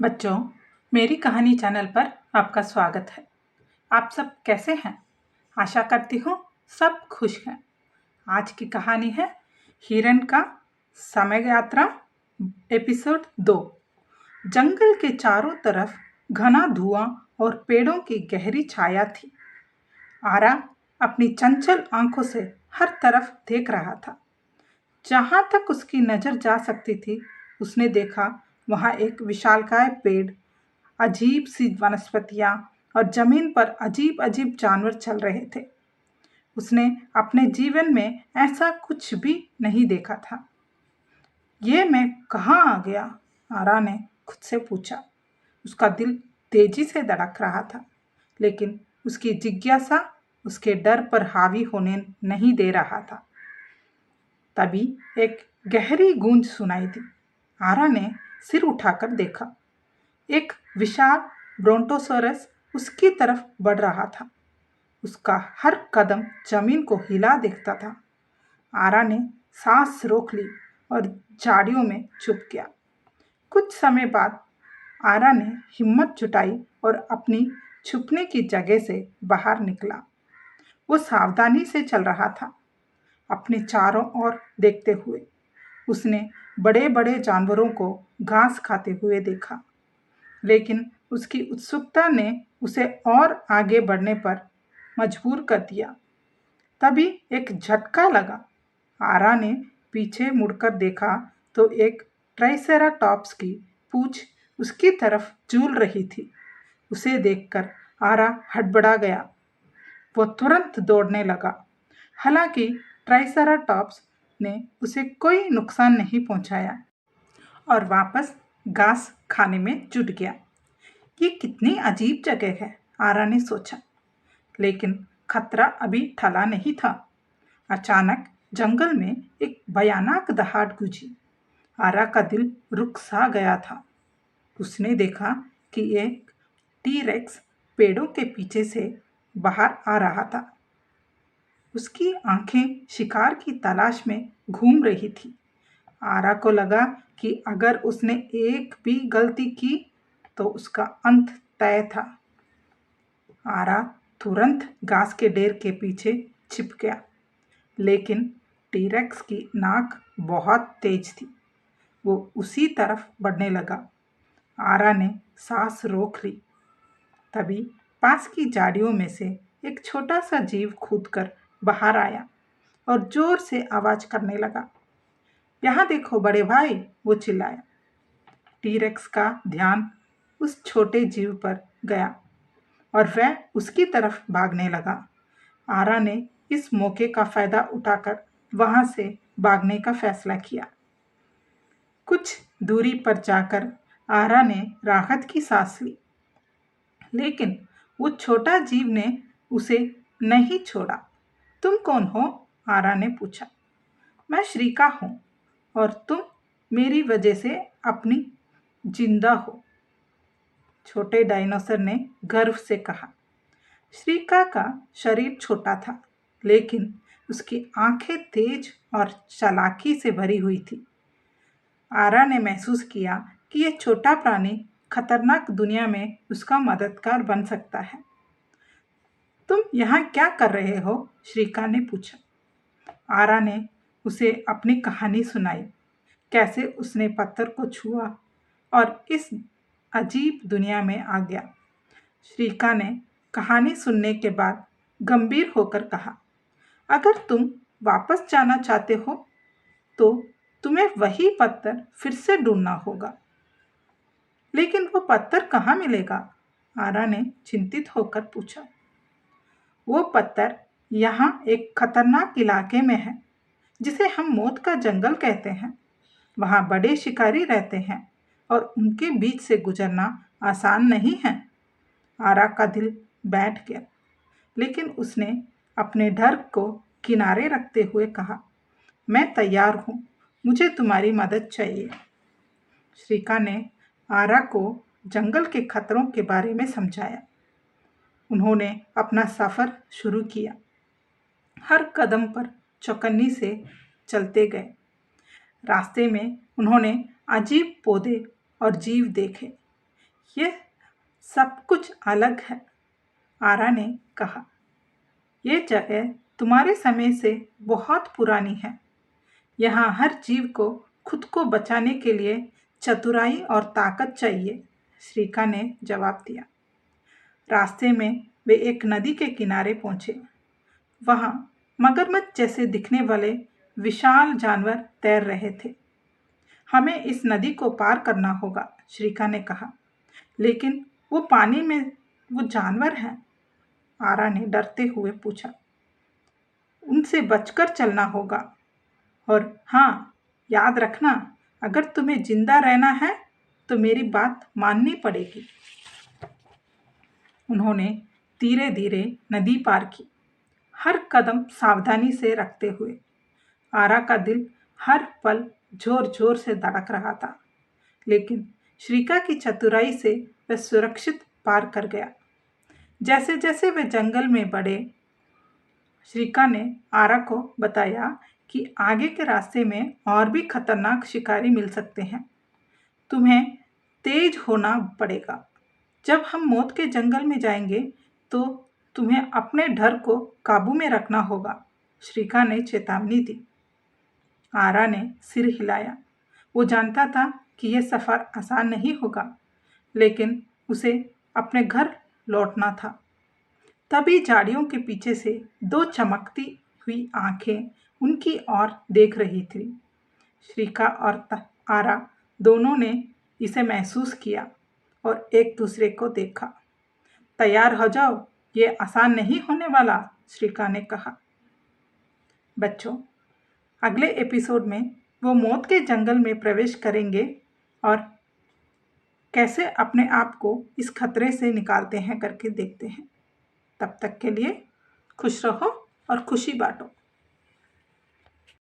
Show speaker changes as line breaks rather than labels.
बच्चों, मेरी कहानी चैनल पर आपका स्वागत है। आप सब कैसे हैं? आशा करती हूँ सब खुश हैं। आज की कहानी है हिरण का समय यात्रा एपिसोड 2। जंगल के चारों तरफ घना धुआं और पेड़ों की गहरी छाया थी। आरा अपनी चंचल आंखों से हर तरफ देख रहा था। जहां तक उसकी नजर जा सकती थी, उसने देखा वहां एक विशालकाय पेड़, अजीब सी वनस्पतियां और जमीन पर अजीब अजीब जानवर चल रहे थे। उसने अपने जीवन में ऐसा कुछ भी नहीं देखा था। ये मैं कहाँ आ गया? आरा ने खुद से पूछा। उसका दिल तेजी से धड़क रहा था, लेकिन उसकी जिज्ञासा उसके डर पर हावी होने नहीं दे रहा था। तभी एक गहरी गूंज सुनाई दी। आरा ने सिर उठाकर देखा। एक विशाल ब्रोंटोसॉरस उसकी तरफ बढ़ रहा था। उसका हर कदम जमीन को हिला देखता था। आरा ने सांस रोक ली और झाड़ियों में छुप गया। कुछ समय बाद आरा ने हिम्मत जुटाई और अपनी छुपने की जगह से बाहर निकला। वो सावधानी से चल रहा था, अपने चारों ओर देखते हुए। उसने बड़े बड़े जानवरों को घास खाते हुए देखा, लेकिन उसकी उत्सुकता ने उसे और आगे बढ़ने पर मजबूर कर दिया। तभी एक झटका लगा। आरा ने पीछे मुड़कर देखा तो एक ट्राइसेराटॉप्स की पूंछ उसकी तरफ झूल रही थी। उसे देखकर आरा हड़बड़ा गया। वो तुरंत दौड़ने लगा। हालांकि ट्राइसेराटॉप्स ने उसे कोई नुकसान नहीं पहुंचाया और वापस घास खाने में जुट गया। ये कितनी अजीब जगह है, आरा ने सोचा। लेकिन खतरा अभी टला नहीं था। अचानक जंगल में एक भयानक दहाड़ गूंजी। आरा का दिल रुक सा गया था। उसने देखा कि एक टी-रेक्स पेड़ों के पीछे से बाहर आ रहा था। उसकी आंखें शिकार की तलाश में घूम रही थी। आरा को लगा कि अगर उसने एक भी गलती की तो उसका अंत तय था। आरा तुरंत घास के ढेर के पीछे छिप गया, लेकिन टीरेक्स की नाक बहुत तेज थी। वो उसी तरफ बढ़ने लगा। आरा ने सांस रोक ली। तभी पास की झाड़ियों में से एक छोटा सा जीव कूदकर बाहर आया और जोर से आवाज करने लगा। यहाँ देखो बड़े भाई, वो चिल्लाया। टीरेक्स का ध्यान उस छोटे जीव पर गया और वह उसकी तरफ भागने लगा। आरा ने इस मौके का फायदा उठाकर वहां से भागने का फैसला किया। कुछ दूरी पर जाकर आरा ने राहत की सांस ली, लेकिन वो छोटा जीव ने उसे नहीं छोड़ा। तुम कौन हो? आरा ने पूछा। मैं श्रीका हूं और तुम मेरी वजह से अपनी जिंदा हो, छोटे डायनासोर ने गर्व से कहा। श्रीका का शरीर छोटा था, लेकिन उसकी आंखें तेज और चालाकी से भरी हुई थी। आरा ने महसूस किया कि यह छोटा प्राणी खतरनाक दुनिया में उसका मददगार बन सकता है। तुम यहाँ क्या कर रहे हो? श्रीका ने पूछा। आरा ने उसे अपनी कहानी सुनाई, कैसे उसने पत्थर को छुआ और इस अजीब दुनिया में आ गया। श्रीका ने कहानी सुनने के बाद गंभीर होकर कहा, अगर तुम वापस जाना चाहते हो तो तुम्हें वही पत्थर फिर से ढूंढना होगा। लेकिन वो पत्थर कहाँ मिलेगा? आरा ने चिंतित होकर पूछा। वो पत्थर यहाँ एक खतरनाक इलाके में है, जिसे हम मौत का जंगल कहते हैं। वहाँ बड़े शिकारी रहते हैं और उनके बीच से गुजरना आसान नहीं है। आरा का दिल बैठ गया, लेकिन उसने अपने डर को किनारे रखते हुए कहा, मैं तैयार हूँ, मुझे तुम्हारी मदद चाहिए। श्रीका ने आरा को जंगल के खतरों के बारे में समझाया। उन्होंने अपना सफर शुरू किया। हर कदम पर चौकन्नी से चलते गए। रास्ते में उन्होंने अजीब पौधे और जीव देखे। ये सब कुछ अलग है, आरा ने कहा। ये जगह तुम्हारे समय से बहुत पुरानी है। यहाँ हर जीव को खुद को बचाने के लिए चतुराई और ताकत चाहिए, श्रीका ने जवाब दिया। रास्ते में वे एक नदी के किनारे पहुंचे। वहां मगरमच्छ जैसे दिखने वाले विशाल जानवर तैर रहे थे। हमें इस नदी को पार करना होगा, श्रीका ने कहा। लेकिन वो पानी में वो जानवर हैं, आरा ने डरते हुए पूछा। उनसे बचकर चलना होगा। और हाँ, याद रखना, अगर तुम्हें जिंदा रहना है तो मेरी बात माननी पड़ेगी। उन्होंने धीरे धीरे नदी पार की, हर कदम सावधानी से रखते हुए। आरा का दिल हर पल जोर जोर से धड़क रहा था, लेकिन श्रीका की चतुराई से वह सुरक्षित पार कर गया। जैसे जैसे वे जंगल में बढ़े, श्रीका ने आरा को बताया कि आगे के रास्ते में और भी खतरनाक शिकारी मिल सकते हैं। तुम्हें तेज होना पड़ेगा। जब हम मौत के जंगल में जाएंगे तो तुम्हें अपने डर को काबू में रखना होगा, श्रीका ने चेतावनी दी। आरा ने सिर हिलाया। वो जानता था कि यह सफ़र आसान नहीं होगा, लेकिन उसे अपने घर लौटना था। तभी झाड़ियों के पीछे से दो चमकती हुई आंखें उनकी ओर देख रही थी। श्रीका और आरा दोनों ने इसे महसूस किया और एक दूसरे को देखा। तैयार हो जाओ, ये आसान नहीं होने वाला, श्रीका ने कहा। बच्चों, अगले एपिसोड में वो मौत के जंगल में प्रवेश करेंगे और कैसे अपने आप को इस खतरे से निकालते हैं करके देखते हैं। तब तक के लिए खुश रहो और खुशी बांटो।